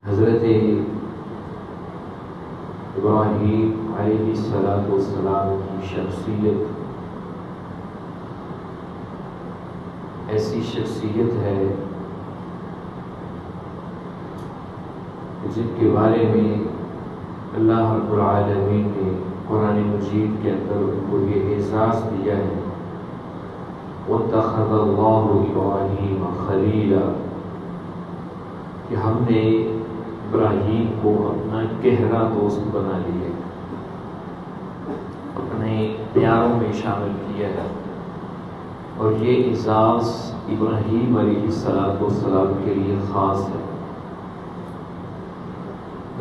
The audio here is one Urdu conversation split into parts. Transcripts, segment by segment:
حضرت ابراہیم علیہ السلام کی شخصیت ایسی شخصیت ہے جن کے بارے میں اللہ رب العالمین نے قرآن مجید کے اندر ان کو یہ اعزاز دیا ہے وَاتَّخَذَ اللَّهُ إِبْرَاهِيمَ خَلِيلًا کہ ہم نے ابراہیم کو اپنا گہرا دوست بنا لیا، اپنے پیاروں میں شامل کیا ہے، اور یہ اعزاز ابراہیم علیہ السلام کے لیے خاص ہے۔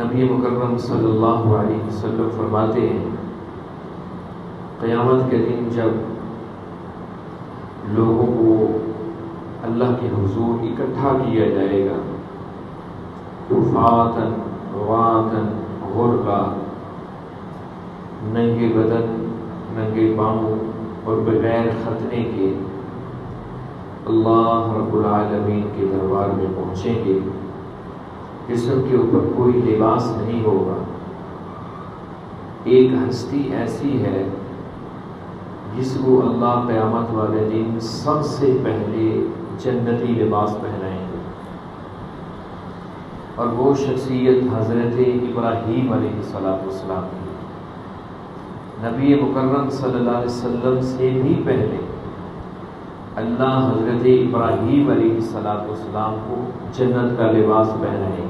نبی مکرم صلی اللہ علیہ وسلم فرماتے ہیں قیامت کے دن جب لوگوں کو اللہ کے حضور اکٹھا کیا جائے گا، حفاۃً عراۃً غرلا، ننگے بدن، ننگے پاؤں اور بغیر ختنے کے اللہ رب العالمین کے دربار میں پہنچیں گے۔ جسم کے اوپر کوئی لباس نہیں ہوگا۔ ایک ہستی ایسی ہے جس کو اللہ قیامت والے دن سب سے پہلے جنتی لباس پہنائیں گے، اور وہ شخصیت حضرت ابراہیم علیہ السلام کی۔ نبی مکرم صلی اللہ علیہ وسلم سے بھی پہلے اللہ حضرت ابراہیم علیہ السلام کو جنت کا لباس پہنائیں گے۔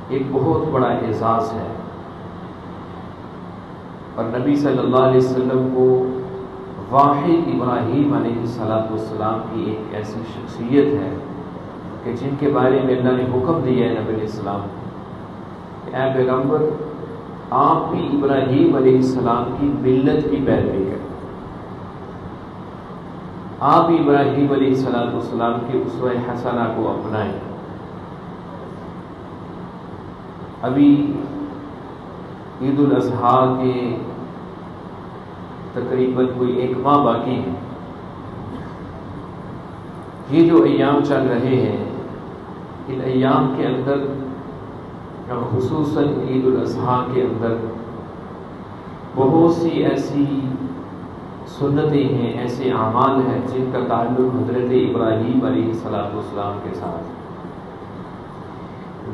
ایک بہت بڑا اعزاز ہے، اور نبی صلی اللہ علیہ وسلم کو واحد ابراہیم علیہ السلام کی ایک ایسی شخصیت ہے کہ جن کے بارے میں اللہ نے حکم دیا ہے نبی علیہ السلام کہ اے پیغمبر آپ بھی ابراہیم علیہ السلام کی ملت کی پیروی کریں، آپ بھی ابراہیم علیہ السلام کی اسوہ حسنہ کو اپنائیں۔ ابھی عید الاضحیٰ کے تقریباً کوئی 1 ماہ باقی ہے۔ یہ جو ایام چل رہے ہیں ان ایام کے اندر خصوصاً عید الاضحیٰ کے اندر بہت سی ایسی سنتیں ہیں، ایسے اعمال ہیں جن کا تعلق حضرت ابراہیم علیہ السلام کے ساتھ۔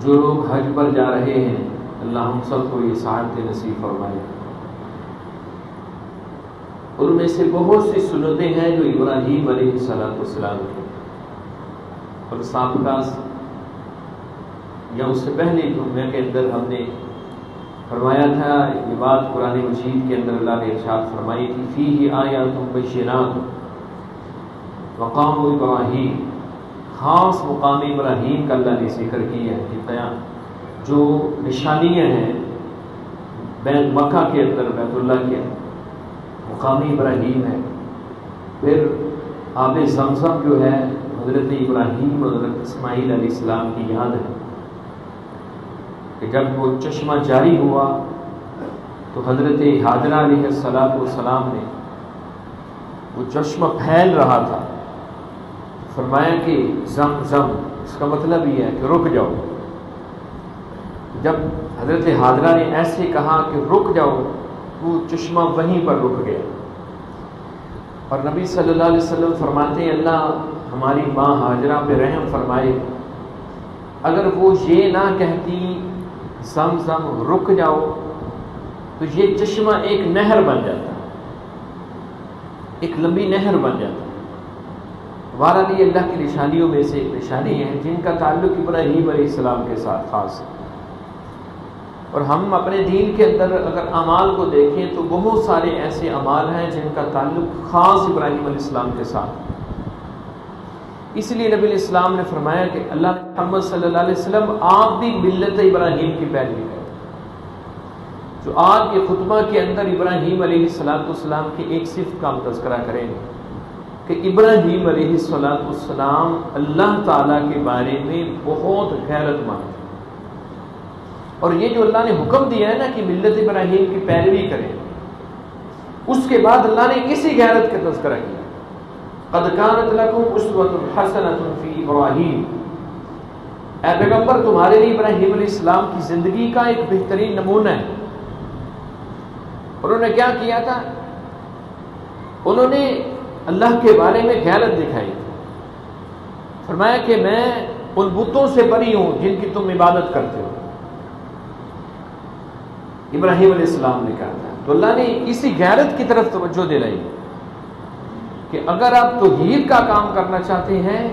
جو لوگ حج پر جا رہے ہیں اللہ ہم سب کو یہ سعادت نصیب فرمائے۔ ان میں سے بہت سی سنتیں ہیں جو ابراہیم علیہ السلام کی، اور سابقہ یا اس سے پہلے جمعے کے اندر ہم نے فرمایا تھا یہ بات قرآن مجید کے اندر اللہ نے ارشاد فرمائی تھی فیہ آیات بینات مقام ابراہیم، خاص مقام ابراہیم کا اللہ نے ذکر کیا ہے کہ جو نشانیاں ہیں بیت مکہ کے اندر، بیت اللہ کے اندر مقام ابراہیم ہے۔ پھر آب زمزم جو ہے حضرت ابراہیم اور حضرت اسماعیل علیہ السلام کی یاد ہے کہ جب وہ چشمہ جاری ہوا تو حضرت ہاجرہ علیہ السلام نے وہ چشمہ پھیل رہا تھا، فرمایا کہ زم زم، اس کا مطلب یہ ہے کہ رک جاؤ۔ جب حضرت ہاجرہ نے ایسے کہا کہ رک جاؤ، وہ چشمہ وہیں پر رک گیا۔ اور نبی صلی اللہ علیہ وسلم فرماتے ہیں اللہ ہماری ماں ہاجرہ پہ رحم فرمائے، اگر وہ یہ نہ کہتی زم زم رک جاؤ تو یہ چشمہ ایک نہر بن جاتا، ایک لمبی نہر بن جاتا۔ بہرحال یہ اللہ کی نشانیوں میں سے ایک نشانی ہے جن کا تعلق ابراہیم علیہ السلام کے ساتھ خاص ہے۔ اور ہم اپنے دین کے اندر اگر اعمال کو دیکھیں تو بہت سارے ایسے اعمال ہیں جن کا تعلق خاص ابراہیم علیہ السلام کے ساتھ۔ اس لیے نبی علیہ السلام نے فرمایا کہ اللہ محمد صلی اللہ علیہ وسلم آپ بھی ملت ابراہیم کی پیروی کریں۔ جو آج کے خطبہ کے اندر ابراہیم علیہ السلام کی ایک صفت کا ہم تذکرہ کریں گے کہ ابراہیم علیہ السلام اللہ تعالیٰ کے بارے میں بہت غیرت مند، اور یہ جو اللہ نے حکم دیا ہے نا کہ ملت ابراہیم کی پیروی کریں، اس کے بعد اللہ نے اسی غیرت کا تذکرہ کیا قد كانت لكم اسوة حسنة في ابراہیم، اے پیغمبر تمہارے لیے ابراہیم علیہ السلام کی زندگی کا ایک بہترین نمونہ ہے۔ انہوں نے کیا کیا تھا؟ انہوں نے اللہ کے بارے میں غیرت دکھائی تھی۔ فرمایا کہ میں ان بتوں سے بری ہوں جن کی تم عبادت کرتے ہو، ابراہیم علیہ السلام نے کہا تھا۔ تو اللہ نے اسی غیرت کی طرف توجہ دلائی کہ اگر آپ توحید کا کام کرنا چاہتے ہیں،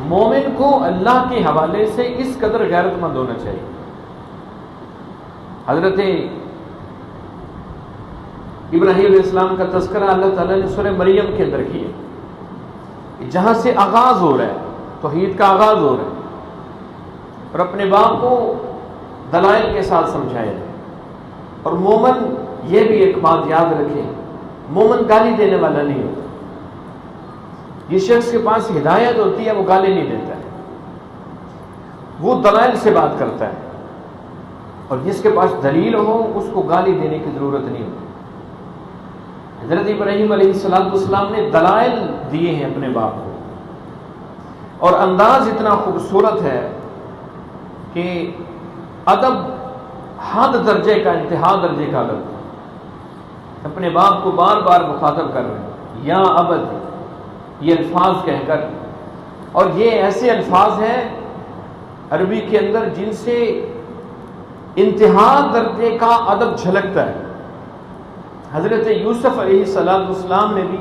مومن کو اللہ کے حوالے سے اس قدر غیرت مند ہونا چاہیے۔ حضرت ابراہیم علیہ السلام کا تذکرہ اللہ تعالیٰ نے سورہ مریم کے اندر کیا، جہاں سے آغاز ہو رہا ہے، توحید کا آغاز ہو رہا ہے، اور اپنے باپ کو دلائل کے ساتھ سمجھایا جائے۔ اور مومن یہ بھی ایک بات یاد رکھے، مومن گالی دینے والا نہیں ہوتا۔ جس شخص کے پاس ہدایت ہوتی ہے وہ گالی نہیں دیتا ہے، وہ دلائل سے بات کرتا ہے، اور جس کے پاس دلیل ہو اس کو گالی دینے کی ضرورت نہیں ہوتی۔ حضرت ابراہیم علیہ السلام نے دلائل دیے ہیں اپنے باپ کو، اور انداز اتنا خوبصورت ہے کہ ادب حد درجے کا، انتہا درجے کا ادب، اپنے باپ کو بار بار مخاطب کر رہے ہیں، یا ابت، یہ الفاظ کہہ کر، اور یہ ایسے الفاظ ہیں عربی کے اندر جن سے انتہا درجے کا ادب جھلکتا ہے۔ حضرت یوسف علیہ السلام نے بھی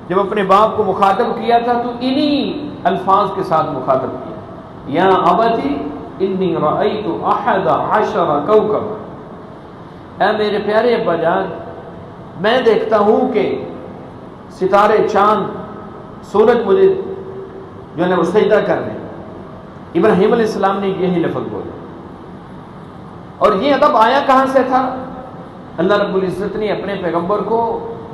جب اپنے باپ کو مخاطب کیا تھا تو انہی الفاظ کے ساتھ مخاطب کیا، یا ابتی انی رأیت احد عشر کوکبا، اے میرے پیارے ابا جان، میں دیکھتا ہوں کہ ستارے، چاند، سورج مجھے جو ہے وہ سجدہ کر رہے ہیں۔ ابراہیم علیہ السلام نے یہی لفظ بولا، اور یہ ادب آیا کہاں سے تھا؟ اللہ رب العزت نے اپنے پیغمبر کو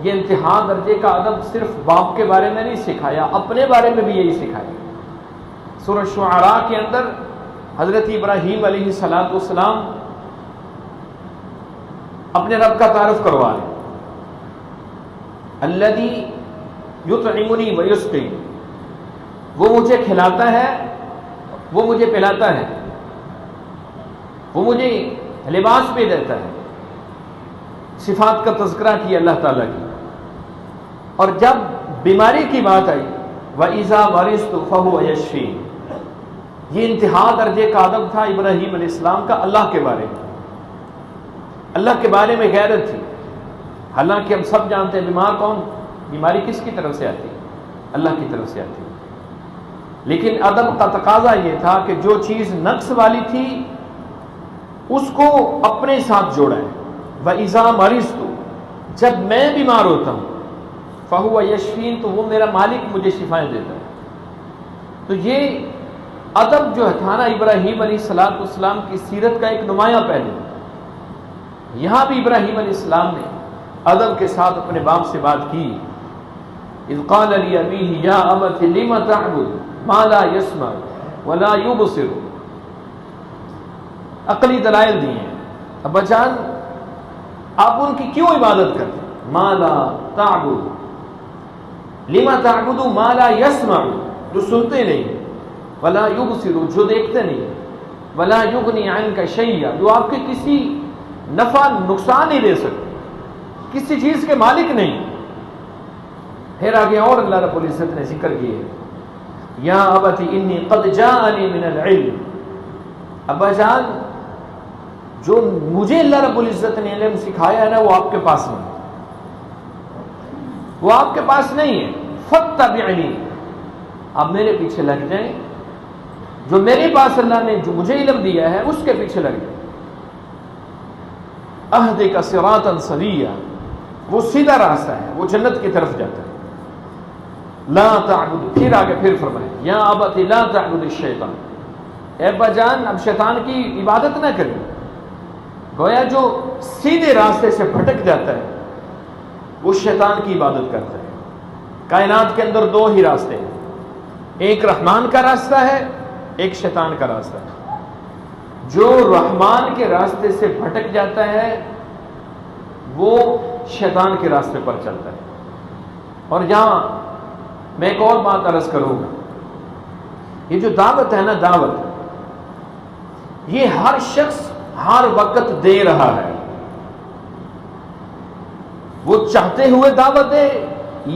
یہ انتہا درجے کا ادب صرف باپ کے بارے میں نہیں سکھایا، اپنے بارے میں بھی یہی سکھایا۔ سورہ شعراء کے اندر حضرت ابراہیم علیہ السلام اپنے رب کا تعارف کروا رہے، الذی یطعمنی ویسقین، وہ مجھے کھلاتا ہے، وہ مجھے پلاتا ہے، وہ مجھے لباس بھی دیتا ہے۔ صفات کا تذکرہ کیا اللہ تعالیٰ کی، اور جب بیماری کی بات آئی، وَإِذَا مَرِضْتُ فَهُوَ يَشْفِينِ، یہ انتہا درجے کا ادب تھا ابراہیم علیہ السلام کا اللہ کے بارے میں۔ اللہ کے بارے میں غیرت تھی، حالانکہ ہم سب جانتے ہیں بیمار کون، بیماری کس کی طرف سے آتی ہے؟ اللہ کی طرف سے آتی ہے، لیکن ادب کا تقاضا یہ تھا کہ جو چیز نقص والی تھی اس کو اپنے ساتھ جوڑا ہے۔ وَإِذَا مَرِضْتُ، جب میں بیمار ہوتا ہوں، فَهُوَ يَشْفِينِ، تو وہ میرا مالک مجھے شفائیں دیتا ہے۔ تو یہ ادب جو تھا نا ابراہیم علیہ السلام کی سیرت کا ایک نمایاں پہلو، یہاں بھی ابراہیم علیہ السلام نے ادب کے ساتھ اپنے باپ سے بات کی۔ اذ قال لأبيه يا أبت لم تعبد ما لا يسمع ولا يبصر، عقلی دلائل دیے ہیں، ابا جان آپ ان کی کیوں عبادت کرتے ہیں؟ ما لا تعبد، لما تعبد ما لا يسمع، جو سنتے نہیں، ولا يبصر، جو دیکھتے نہیں، ولا يغني عنك شيئا، جو آپ کے کسی نفع نقصان نہیں دے سکتے، کسی چیز کے مالک نہیں۔ پھر آگے اور اللہ رب العزت نے ذکر کیے، یا ابت انی قد جاءنی من العلم، ابا جان جو مجھے اللہ رب العزت نے علم سکھایا ہے نا وہ آپ کے پاس نہیں، وہ آپ کے پاس نہیں ہے، فاتبعنی، آپ میرے پیچھے لگ جائیں، جو میرے پاس اللہ نے جو مجھے علم دیا ہے اس کے پیچھے لگ جائیں۔ اہدک صراطا سویا، وہ سیدھا راستہ ہے، وہ جنت کی طرف جاتا ہے۔ لا تعبد، پھر آگے پھر فرمائے، یا ابت لا تعبد الشیطان، اے ابا جان اب شیطان کی عبادت نہ کریں۔ گویا جو سیدھے راستے سے بھٹک جاتا ہے وہ شیطان کی عبادت کرتا ہے۔ کائنات کے اندر دو ہی راستے ہیں، ایک رحمان کا راستہ ہے، ایک شیطان کا راستہ ہے۔ جو رحمان کے راستے سے بھٹک جاتا ہے وہ شیطان کے راستے پر چلتا ہے۔ اور یہاں میں ایک اور بات عرض کروں گا، یہ جو دعوت ہے نا، دعوت یہ ہر شخص ہر وقت دے رہا ہے، وہ چاہتے ہوئے دعوت دے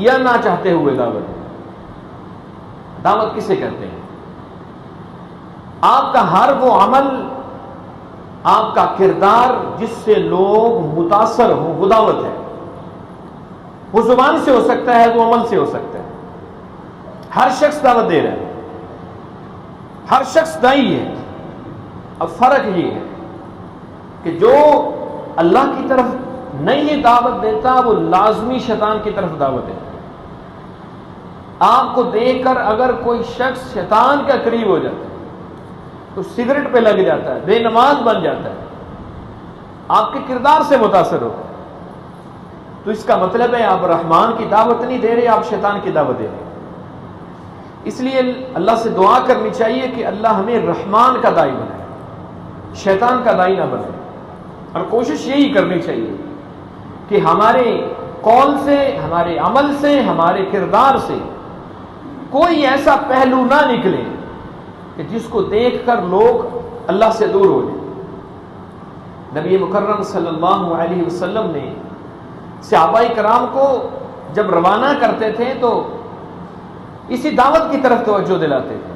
یا نہ چاہتے ہوئے دعوت دے۔ دعوت کسے کہتے ہیں؟ آپ کا ہر وہ عمل، آپ کا کردار جس سے لوگ متاثر ہوں، وہ دعوت ہے۔ وہ زبان سے ہو سکتا ہے، وہ عمل سے ہو سکتا ہے۔ ہر شخص دعوت دے رہا ہے، ہر شخص داعی ہے۔ اب فرق یہ ہے کہ جو اللہ کی طرف نہیں دعوت دیتا، وہ لازمی شیطان کی طرف دعوت دیتا۔ آپ کو دیکھ کر اگر کوئی شخص شیطان کا قریب ہو جاتا ہے، تو سگریٹ پہ لگ جاتا ہے، بے نماز بن جاتا ہے، آپ کے کردار سے متاثر ہوتا ہے، تو اس کا مطلب ہے آپ رحمان کی دعوت نہیں دے رہے، آپ شیطان کی دعوت دے رہے۔ اس لیے اللہ سے دعا کرنی چاہیے کہ اللہ ہمیں رحمان کا داعی بنائے، شیطان کا داعی نہ بنائے۔ اور کوشش یہی کرنی چاہیے کہ ہمارے قول سے، ہمارے عمل سے، ہمارے کردار سے کوئی ایسا پہلو نہ نکلے کہ جس کو دیکھ کر لوگ اللہ سے دور ہو جائیں۔ نبی مکرم صلی اللہ علیہ وسلم نے صحابہ کرام کو جب روانہ کرتے تھے تو اسی دعوت کی طرف توجہ دلاتے تھے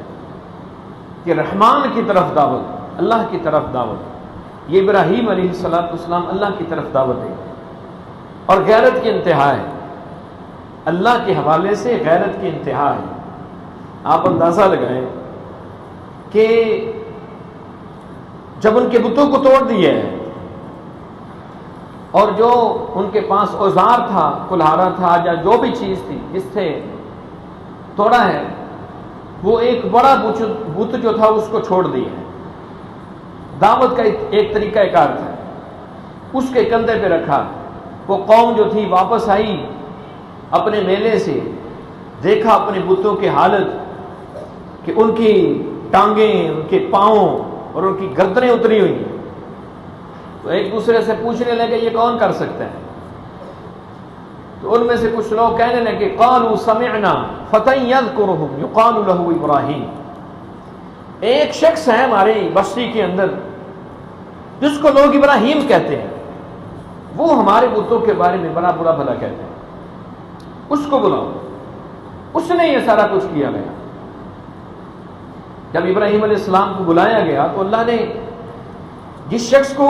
کہ رحمان کی طرف دعوت، اللہ کی طرف دعوت۔ یہ ابراہیم علیہ السلام اللہ کی طرف دعوت ہے، اور غیرت کی انتہا ہے، اللہ کے حوالے سے غیرت کی انتہا ہے۔ آپ اندازہ لگائیں کہ جب ان کے بتوں کو توڑ دیا ہے، اور جو ان کے پاس اوزار تھا، کلہاڑا تھا یا جو بھی چیز تھی جس سے توڑا ہے، وہ ایک بڑا بت جو تھا اس کو چھوڑ دیا ہے۔ دعوت کا ایک طریقہ کار تھا، اس کے کندھے پہ رکھا۔ وہ قوم جو تھی واپس آئی اپنے میلے سے، دیکھا اپنے بتوں کی حالت کہ ان کی ٹانگیں، ان کے پاؤں اور ان کی گردنیں اتری ہوئی ہیں، تو ایک دوسرے سے پوچھنے لگے یہ کون کر سکتا ہے؟ تو ان میں سے کچھ لوگ کہنے لگے قالوا سمعنا فتى يذكرهم يقال له ابراہیم، ایک شخص ہے ہمارے بستی کے اندر جس کو لوگ ابراہیم کہتے ہیں، وہ ہمارے بتوں کے بارے میں بڑا برا بھلا کہتے ہیں، اس کو بلاؤ۔ اس نے یہ سارا کچھ کیا گیا۔ جب ابراہیم علیہ السلام کو بلایا گیا تو اللہ نے جس شخص کو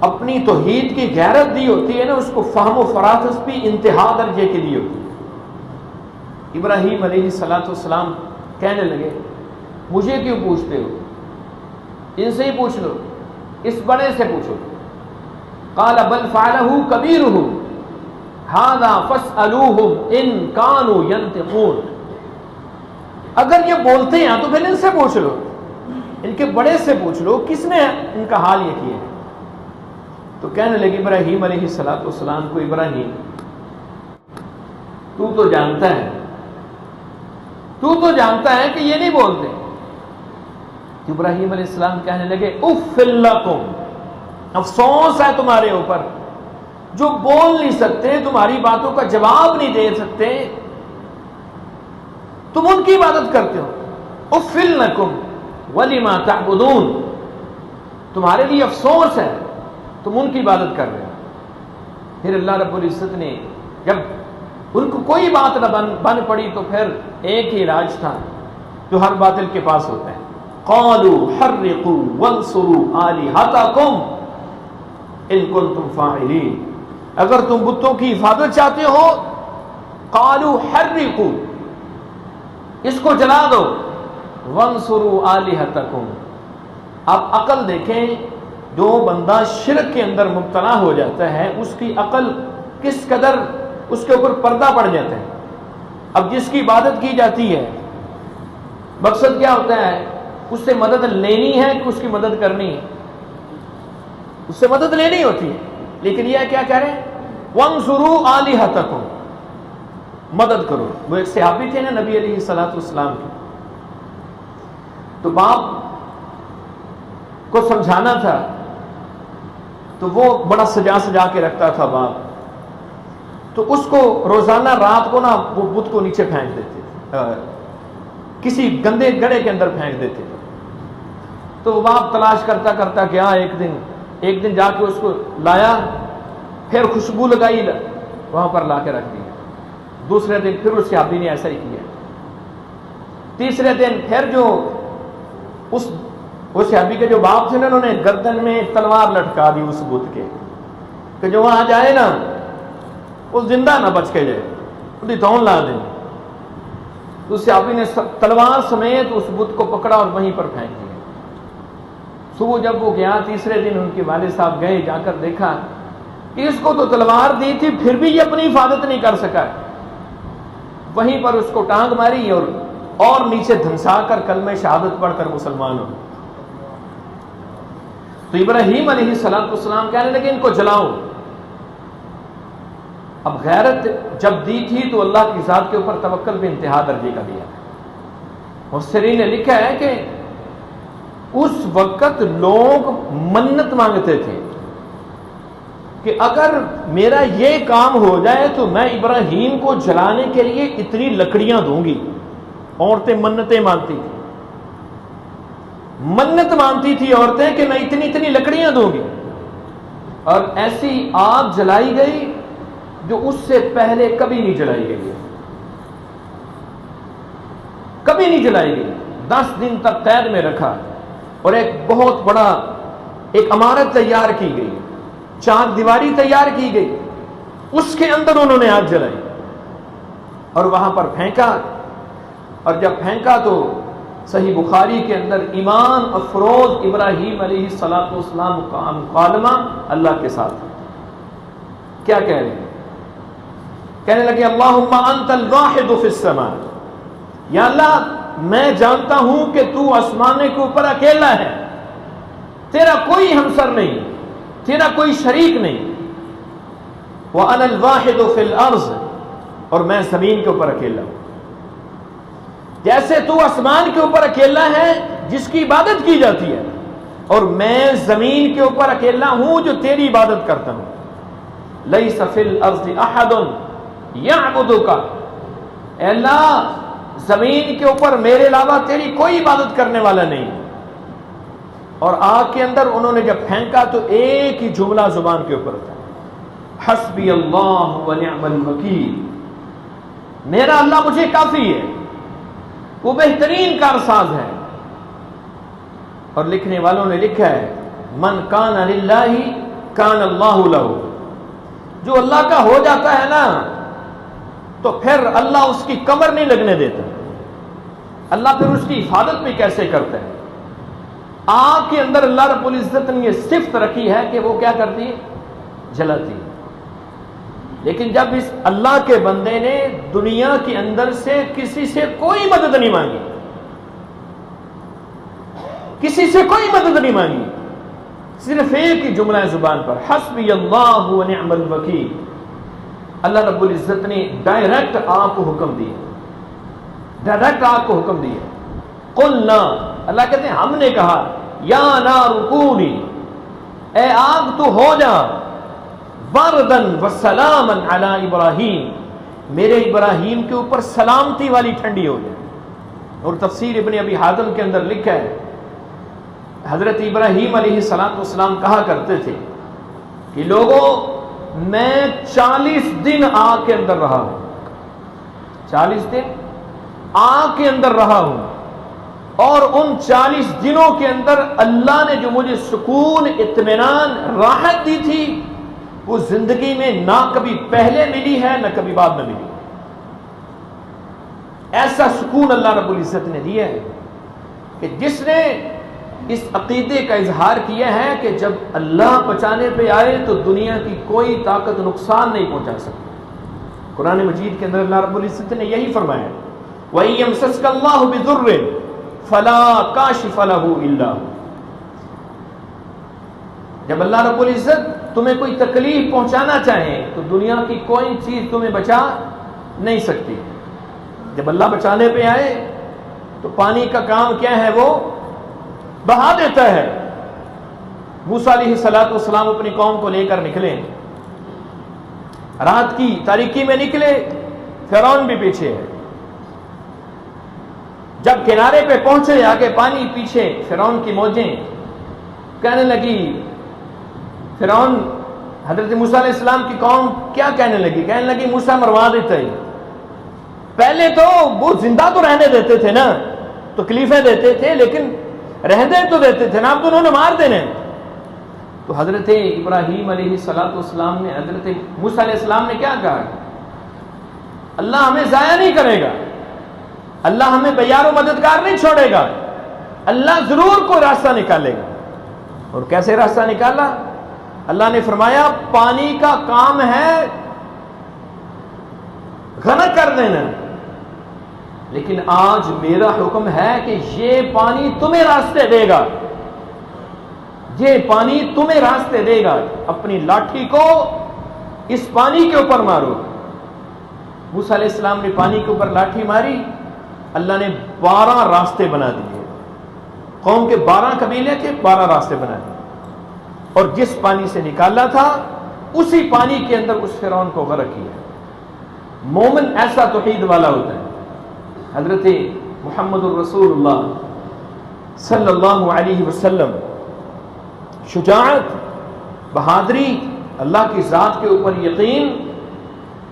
اپنی توحید کی غیرت دی ہوتی ہے نا، اس کو فہم و فراخت بھی انتہا درجے کے لیے ہوتی ہے۔ ابراہیم علیہ السلام کہنے لگے مجھے کیوں پوچھتے ہو، ان سے ہی پوچھ لو، اس بڑے سے پوچھو۔ قال بل فعلہ کبیرہم ھذا فاسألوہم ان کانوا ینطقون، اگر یہ بولتے ہیں تو پھر ان سے پوچھ لو، ان کے بڑے سے پوچھ لو کس نے ان کا حال یہ کیا ہے۔ تو کہنے لگے ابراہیم علیہ السلام کو ابراہیم تو جانتا ہے، تو جانتا ہے کہ یہ نہیں بولتے۔ ابراہیم علیہ السلام کہنے لگے اف لکم، افسوس ہے تمہارے اوپر، جو بول نہیں سکتے، تمہاری باتوں کا جواب نہیں دے سکتے، تم ان کی عبادت کرتے ہو۔ اف لکم ولما تعبدون، تمہارے لیے افسوس ہے، تم ان کی عبادت کر رہے ہو۔ پھر اللہ رب العزت نے جب ان کو کوئی بات نہ بن پڑی تو پھر ایک ہی علاج تھا جو ہر باطل کے پاس ہوتا ہے، قالوا حرقوا وانصروا آلہتکم ان کنتم فاعلین، اگر تم بتوں کی حفاظت چاہتے ہو، قالوا حرقوا، اس کو جلا دو، وانصروا آلہتکم۔ اب عقل دیکھیں، جو بندہ شرک کے اندر مبتلا ہو جاتا ہے اس کی عقل کس قدر اس کے اوپر پردہ پڑ جاتا ہے۔ اب جس کی عبادت کی جاتی ہے مقصد کیا ہوتا ہے؟ اس سے مدد لینی ہے کہ اس کی مدد کرنی ہے؟ اس سے مدد لینی ہوتی ہے، لیکن یہ کیا کہہ رہے ہیں؟ وانصروا آلہتکم، مدد کرو۔ وہ ایک صحابی تھے نا نبی علیہ السلام کے، تو باپ کو سمجھانا تھا تو وہ بڑا سجا کے رکھتا تھا باپ، تو اس کو روزانہ رات کو نا وہ بت کو نیچے پھینک دیتے تھے، کسی گندے گڑھے کے اندر پھینک دیتے تھے۔ تو وہ باپ تلاش کرتا کرتا گیا، ایک دن جا کے اس کو لایا، پھر خوشبو لگائی، وہاں پر لا کے رکھ دیا۔ دوسرے دن پھر اس صحابی نے ایسا ہی کیا۔ تیسرے دن پھر جو اس صحابی کے جو باپ تھے نا، انہوں نے گردن میں تلوار لٹکا دی اس بت کے، کہ جو وہاں جائے نا وہ زندہ نہ بچ کے جائے، وہ دون لا دیں۔ تو صحابی نے تلوار سمیت اس بت کو پکڑا اور وہیں پر پھینک دیا۔ صبح جب وہ گیا تیسرے دن، ان کے والد صاحب گئے، جا کر دیکھا کہ اس کو تو تلوار دی تھی پھر بھی یہ اپنی حفاظت نہیں کر سکا۔ وہیں پر اس کو ٹانگ ماری اور نیچے دھنسا کر کلمہ شہادت پڑھ کر مسلمان ہو۔ تو ابراہیم علیہ السلام کہنے لگے ان کو جلاؤ۔ اب غیرت جب دی تھی تو اللہ کی ذات کے اوپر توکل بھی انتہا درجے کا دیا۔ اور سری نے لکھا ہے کہ اس وقت لوگ منت مانگتے تھے کہ اگر میرا یہ کام ہو جائے تو میں ابراہیم کو جلانے کے لیے اتنی لکڑیاں دوں گی۔ عورتیں منتیں مانگتی تھی، منت مانتی تھی عورتیں کہ میں اتنی لکڑیاں دوں گی، اور ایسی آگ جلائی گئی جو اس سے پہلے کبھی نہیں جلائی گئی، کبھی نہیں جلائی گئی۔ 10 دن تک قید میں رکھا اور ایک بہت بڑا ایک عمارت تیار کی گئی، 4 دیواری تیار کی گئی، اس کے اندر انہوں نے آگ جلائی اور وہاں پر پھینکا۔ اور جب پھینکا تو صحیح بخاری کے اندر ایمان افروز ابراہیم علیہ السلام کا مکالمہ اللہ کے ساتھ۔ کیا کہہ رہے ہیں؟ کہنے لگے اللہم انت الواحد فی السماء، یا اللہ میں جانتا ہوں کہ تو آسمان کے اوپر اکیلا ہے، تیرا کوئی ہمسر نہیں، تیرا کوئی شریک نہیں۔ وَأَنَا الْوَاحِدُ فِي الْأَرْضِ، اور میں زمین کے اوپر اکیلا ہوں۔ جیسے تو آسمان کے اوپر اکیلا ہے جس کی عبادت کی جاتی ہے، اور میں زمین کے اوپر اکیلا ہوں جو تیری عبادت کرتا ہوں۔ لَيْسَ فِي الْأَرْضِ أَحَدٌ يَعْبُدُكَ، اے اللہ زمین کے اوپر میرے علاوہ تیری کوئی عبادت کرنے والا نہیں۔ اور آگ کے اندر انہوں نے جب پھینکا تو ایک ہی جملہ زبان کے اوپر تھا، حسبی اللہ ونعم الوکیل، میرا اللہ مجھے کافی ہے، وہ بہترین کارساز ہے۔ اور لکھنے والوں نے لکھا ہے من کان للہ کان اللہ لہ، جو اللہ کا ہو جاتا ہے نا تو پھر اللہ اس کی کمر نہیں لگنے دیتا، اللہ پھر اس کی حفاظت بھی کیسے کرتا ہے۔ آگ کے اندر اللہ رب العزت نے یہ صفت رکھی ہے کہ وہ کیا کرتی ہے؟ جلاتی ہے۔ لیکن جب اس اللہ کے بندے نے دنیا کے اندر سے کسی سے کوئی مدد نہیں مانگی، کسی سے کوئی مدد نہیں مانگی، صرف ایک ہی جملہ زبان پر، حسبی اللہ ونعم الوکیل، اللہ رب العزت نے ڈائریکٹ آپ کو حکم دیا، ڈائریکٹ آپ کو حکم دیا۔ قلنا، اللہ کہتے ہیں ہم نے کہا، یا نار کونی، اے آگ تو ہو جا، بردن وسلاما علی ابراہیم، میرے ابراہیم کے اوپر سلامتی والی ٹھنڈی ہو جائے۔ اور تفسیر ابن ابی حاتم کے اندر لکھا ہے حضرت ابراہیم علیہ السلام کہا کرتے تھے کہ لوگوں میں 40 دن آگ کے اندر رہا ہوں، 40 دن آگ کے اندر رہا ہوں، اور ان 40 دنوں کے اندر اللہ نے جو مجھے سکون، اطمینان، راحت دی تھی وہ زندگی میں نہ کبھی پہلے ملی ہے نہ کبھی بعد میں ملی۔ ایسا سکون اللہ رب العزت نے دیا ہے کہ جس نے اس عقیدے کا اظہار کیا ہے کہ جب اللہ بچانے پہ آئے تو دنیا کی کوئی طاقت نقصان نہیں پہنچا سکتی۔ قرآن مجید کے اندر اللہ رب العزت نے یہی فرمایا، وَإِن يَمْسَسْكَ اللَّهُ بِضُرٍّ فَلَا كَاشِفَ لَهُ إِلَّا هُوَ، جب اللہ رب العزت تمہیں کوئی تکلیف پہنچانا چاہے تو دنیا کی کوئی چیز تمہیں بچا نہیں سکتی۔ جب اللہ بچانے پہ آئے تو پانی کا کام کیا ہے؟ وہ بہا دیتا ہے۔ موسیٰ علیہ السلام اپنی قوم کو لے کر نکلے، رات کی تاریکی میں نکلے، فرعون بھی پیچھے ہے۔ جب کنارے پہ پہنچے آگے پانی پیچھے فرعون کی موجیں، کہنے لگی فرعون حضرت موسیٰ علیہ السلام کی قوم کیا کہنے لگی موسیٰ مروا دیتا ہی، پہلے تو وہ زندہ تو رہنے دیتے تھے نا، تکلیفیں دیتے تھے لیکن رہنے تو دیتے تھے نا، اب تو انہوں نے مار دینے۔ تو حضرت ابراہیم علیہ السلام نے حضرت موسیٰ علیہ السلام نے کیا کہا؟ اللہ ہمیں ضائع نہیں کرے گا، اللہ ہمیں بیار و مددگار نہیں چھوڑے گا، اللہ ضرور کوئی راستہ نکالے گا۔ اور کیسے راستہ نکالا؟ اللہ نے فرمایا پانی کا کام ہے غرق کر دینا، لیکن آج میرا حکم ہے کہ یہ پانی تمہیں راستے دے گا، یہ پانی تمہیں راستے دے گا، اپنی لاٹھی کو اس پانی کے اوپر مارو۔ موسیٰ علیہ السلام نے پانی کے اوپر لاٹھی ماری، اللہ نے 12 راستے بنا دیے، قوم کے 12 قبیلے کے 12 راستے بنا دیے، اور جس پانی سے نکالا تھا اسی پانی کے اندر اس فرعون کو غرق کیا۔ مومن ایسا توحید والا ہوتا ہے۔ حضرت محمد الرسول اللہ صلی اللہ علیہ وسلم شجاعت، بہادری، اللہ کی ذات کے اوپر یقین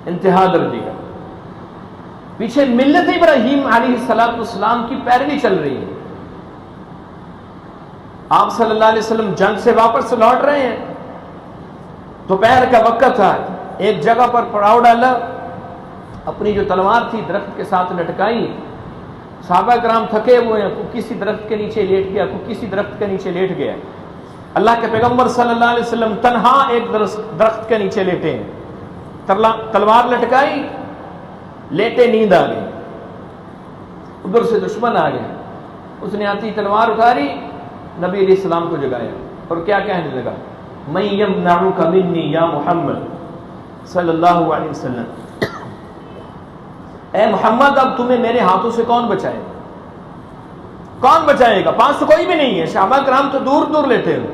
انتہا درجے کا۔ پیچھے ملت ابراہیم علیہ السلام کی پیروی چل رہی ہے۔ آپ صلی اللہ علیہ وسلم جنگ سے واپس لوٹ رہے ہیں، دوپہر کا وقت تھا، ایک جگہ پر پڑاؤ ڈالا، اپنی جو تلوار تھی درخت کے ساتھ لٹکائی، صحابہ کرام تھکے ہوئے ہیں، کوئی کسی درخت کے نیچے لیٹ گیا، کوئی کسی درخت کے نیچے لیٹ گیا۔ اللہ کے پیغمبر صلی اللہ علیہ وسلم تنہا ایک درخت کے نیچے لیٹے ہیں، تلوار لٹکائی، لیٹے، نیند آ گئی۔ ادھر سے دشمن آ گیا، اس نے آتی تلوار اٹھاری، نبی علیہ السلام کو جگایا اور کیا کہنے لگا؟ من یمنعک منی یا محمد صلی اللہ علیہ وسلم، اے محمد اب تمہیں میرے ہاتھوں سے کون بچائے گا؟ کون بچائے گا؟ پاس تو کوئی بھی نہیں ہے، صحابہ کرام تو دور دور لیٹے ہوئے۔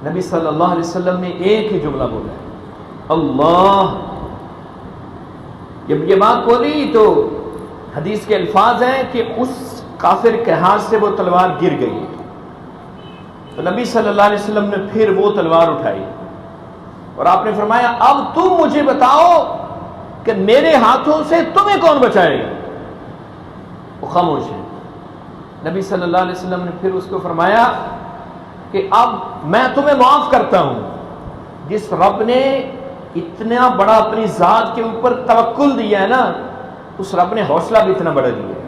نبی صلی اللہ علیہ وسلم نے ایک ہی جملہ بولا ہے، اللہ۔ جب یہ بات بولی تو حدیث کے الفاظ ہیں کہ اس کافر کے ہاتھ سے وہ تلوار گر گئی، تو نبی صلی اللہ علیہ وسلم نے پھر وہ تلوار اٹھائی اور آپ نے فرمایا اب تم مجھے بتاؤ کہ میرے ہاتھوں سے تمہیں کون بچائے گا؟ وہ خاموش ہے۔ نبی صلی اللہ علیہ وسلم نے پھر اس کو فرمایا کہ اب میں تمہیں معاف کرتا ہوں، جس رب نے اتنا بڑا اپنی ذات کے اوپر توکل دیا ہے نا، اس رب نے حوصلہ بھی اتنا بڑا دیا ہے۔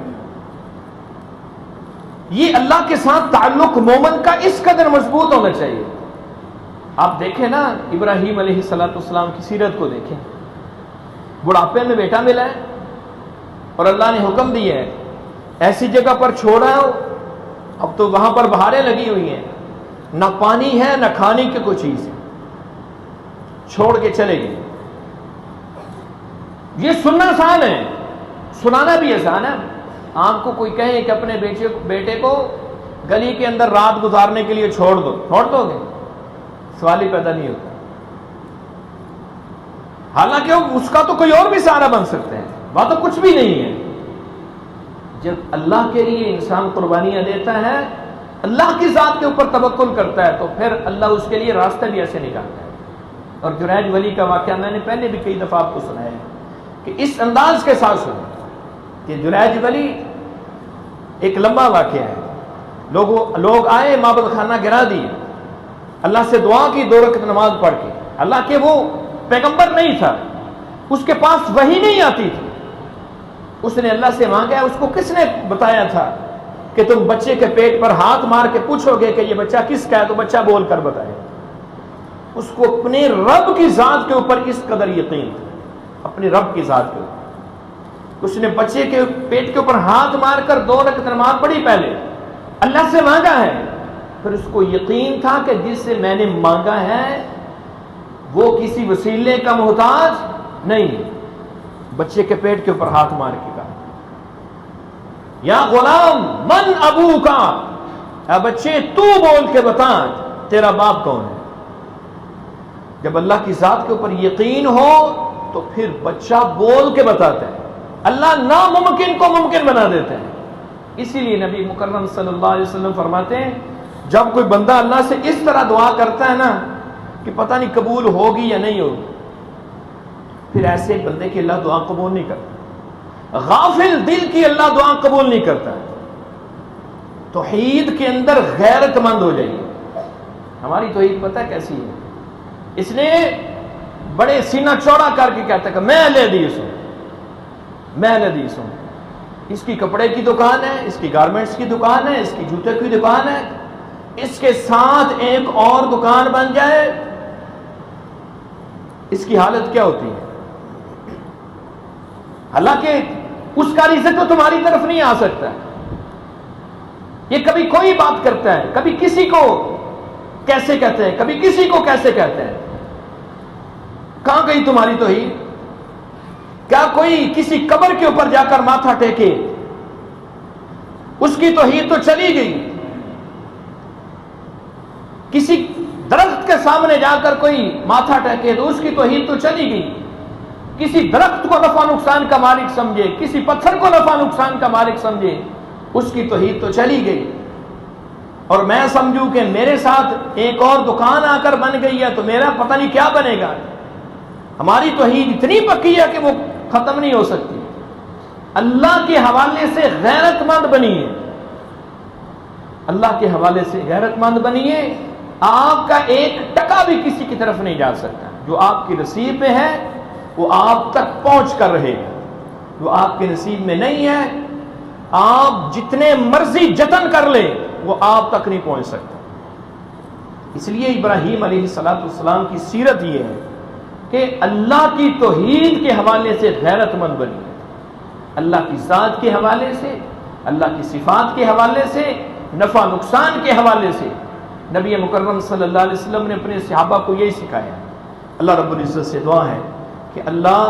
یہ اللہ کے ساتھ تعلق مومن کا اس قدر مضبوط ہونا چاہیے۔ آپ دیکھیں نا ابراہیم علیہ السلام کی سیرت کو دیکھیں، بڑھاپے میں بیٹا ملا ہے اور اللہ نے حکم دیا ہے ایسی جگہ پر چھوڑا ہو، اب تو وہاں پر بہاریں لگی ہوئی ہیں، نہ پانی ہے نہ کھانے کی کوئی چیز ہے، چھوڑ کے چلے گئے۔ یہ سننا آسان ہے، سنانا بھی آسان ہے۔ آپ کو کوئی کہے کہ اپنے بیٹے کو گلی کے اندر رات گزارنے کے لیے چھوڑ دو گے؟ سوال ہی پیدا نہیں ہوتا۔ حالانکہ اس کا تو کوئی اور بھی سہارا بن سکتے ہیں، بات تو کچھ بھی نہیں ہے۔ جب اللہ کے لیے انسان قربانیاں دیتا ہے، اللہ کی ذات کے اوپر توکل کرتا ہے، تو پھر اللہ اس کے لیے راستہ بھی ایسے نکالتا ہے۔ اور جنید ولی کا واقعہ میں نے پہلے بھی کئی دفعہ آپ کو سنایا ہے کہ اس انداز کے ساتھ سنا کہ جنید ولی ایک لمبا واقعہ ہے۔ لوگ آئے، معبد خانہ گرا دیے، اللہ سے دعا کی 2 رکعت نماز پڑھ کے۔ اللہ کے وہ پیغمبر نہیں تھا، اس کے پاس وحی نہیں آتی تھی، اس نے اللہ سے مانگا۔ اس کو کس نے بتایا تھا کہ تم بچے کے پیٹ پر ہاتھ مار کے پوچھو گے کہ یہ بچہ کس کا ہے، تو بچہ بول کر بتائے۔ اس کو اپنے رب کی ذات کے اوپر اس قدر یقین تھا، اپنے رب کی ذات کے اوپر۔ اس نے بچے کے پیٹ کے اوپر ہاتھ مار کر 2 رکعت نماز پڑھی، پہلے اللہ سے مانگا ہے، پھر اس کو یقین تھا کہ جس سے میں نے مانگا ہے وہ کسی وسیلے کا محتاج نہیں۔ بچے کے پیٹ کے اوپر ہاتھ مار کے کہا یا غلام من ابو کا، اے بچے تو بول کے بتا تیرا باپ کون ہے۔ جب اللہ کی ذات کے اوپر یقین ہو تو پھر بچہ بول کے بتاتا ہے۔ اللہ ناممکن کو ممکن بنا دیتے ہیں. اسی لیے نبی مکرم صلی اللہ علیہ وسلم فرماتے ہیں جب کوئی بندہ اللہ سے اس طرح دعا کرتا ہے نا کہ پتہ نہیں قبول ہوگی یا نہیں ہوگی، پھر ایسے بندے کی اللہ دعا قبول نہیں کرتا. غافل دل کی اللہ دعا قبول نہیں کرتا. توحید کے اندر غیرت مند ہو جائیے. ہماری توحید پتہ کیسی ہے؟ اس نے بڑے سینہ چوڑا کر کے کہتا ہے کہ میں اہل حدیث ہوں، میں اہل حدیث ہوں. اس کی کپڑے کی دکان ہے، اس کی گارمنٹس کی دکان ہے، اس کی جوتے کی دکان ہے، اس کے ساتھ ایک اور دکان بن جائے، اس کی حالت کیا ہوتی ہے؟ حالانکہ اس کا رزق تو تمہاری طرف نہیں آ سکتا. یہ کبھی کوئی بات کرتا ہے، کبھی کسی کو کیسے کہتے ہیں، کبھی کسی کو کیسے کہتے ہیں. کہاں گئی تمہاری توحید؟ کیا کوئی کسی قبر کے اوپر جا کر ماتھا ٹیکے؟ اس کی توحید تو چلی گئی. کسی درخت کے سامنے جا کر کوئی ماتھا ٹیکے تو اس کی توحید تو چلی گئی. کسی درخت کو نفع نقصان کا مالک سمجھے، کسی پتھر کو نفع نقصان کا مالک سمجھے، اس کی توحید تو چلی گئی. اور میں سمجھوں کہ میرے ساتھ ایک اور دکان آ کر بن گئی ہے تو میرا پتہ نہیں کیا بنے گا. ہماری توحید اتنی پکی ہے کہ وہ ختم نہیں ہو سکتی. اللہ کے حوالے سے غیرت مند بنیے، اللہ کے حوالے سے غیرت مند بنیے. آپ کا ایک ٹکا بھی کسی کی طرف نہیں جا سکتا. جو آپ کی نصیب میں ہے وہ آپ تک پہنچ کر رہے گا، جو آپ کے نصیب میں نہیں ہے آپ جتنے مرضی جتن کر لیں وہ آپ تک نہیں پہنچ سکتا. اس لیے ابراہیم علیہ السلام کی سیرت یہ ہے کہ اللہ کی توحید کے حوالے سے غیرت مند بنی، اللہ کی ذات کے حوالے سے، اللہ کی صفات کے حوالے سے، نفع نقصان کے حوالے سے. نبی مکرم صلی اللہ علیہ وسلم نے اپنے صحابہ کو یہی سکھایا. اللہ رب العزت سے دعا ہے کہ اللہ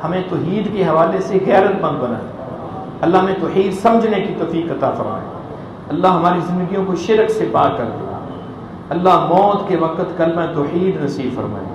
ہمیں توحید کے حوالے سے غیرت مند بنائے. اللہ ہمیں توحید سمجھنے کی توفیق عطا فرمائے. اللہ ہماری زندگیوں کو شرک سے پاک کر دے. اللہ موت کے وقت کلمہ توحید نصیب فرمائے.